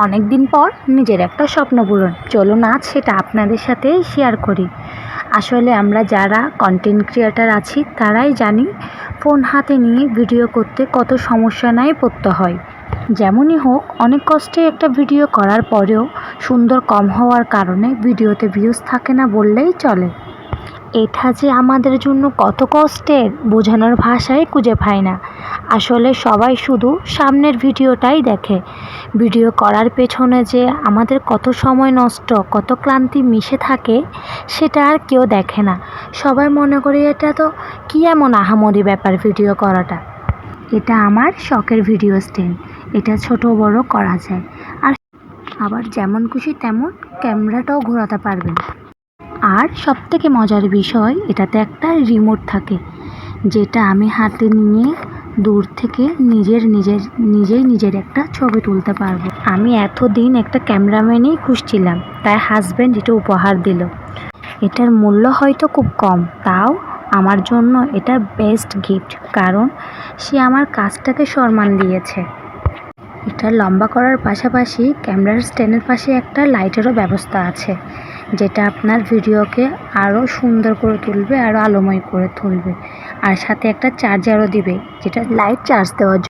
অনেক দিন পর নিজের একটা স্বপ্ন পূরণ। চলুন আজ সেটা আপনাদের সাথে শেয়ার করি। আসলে আমরা যারা কন্টেন্ট ক্রিয়েটার আছি তারাই জানি ফোন হাতে নিয়ে ভিডিও করতে কত সমস্যা নাই পড়তে হয়। যেমনই হোক, অনেক কষ্টে একটা ভিডিও করার পরেও সুন্দর কম হওয়ার কারণে ভিডিওতে ভিউজ থাকে না বললেই চলে। এটা যে আমাদের জন্য কত কষ্টের বোঝানোর ভাষাই খুঁজে পায় না। আসলে সবাই শুধু সামনের ভিডিওটাই দেখে, ভিডিও করার পেছনে যে আমাদের কত সময় নষ্ট, কত ক্লান্তি মিশে থাকে সেটা আর কেউ দেখে না। সবাই মনে করে এটা তো কী এমন আহামরি ব্যাপার ভিডিও করাটা। এটা আমার শখের ভিডিও স্ট্যান্ড, এটা ছোট বড় করা যায়, আর আবার যেমন খুশি তেমন ক্যামেরাটাও ঘোরাতে পারবেন। আর সবথেকে মজার বিষয়, এটাতে একটা রিমোট থাকে যেটা আমি হাতে নিয়ে দূর থেকে নিজের একটা ছবি তুলতে পারবো। আমি এতদিন একটা ক্যামেরাম্যানই খুঁজছিলাম, তাই হাজব্যান্ড এটা উপহার দিল। এটার মূল্য হয়তো খুব কম, তাও আমার জন্য এটা বেস্ট গিফট, কারণ সে আমার কাজটাকে সম্মান দিয়েছে। এটা লম্বা করার পাশাপাশি ক্যামেরার স্ট্যান্ডের পাশে একটা লাইটেরও ব্যবস্থা আছে, যেটা আপনার ভিডিওকে আরও সুন্দর করে তুলবে, আরও আলোময় করে তুলবে। আর সাথে একটা চার্জারও দিবে, যেটা লাইট চার্জ দেওয়ার জন্য।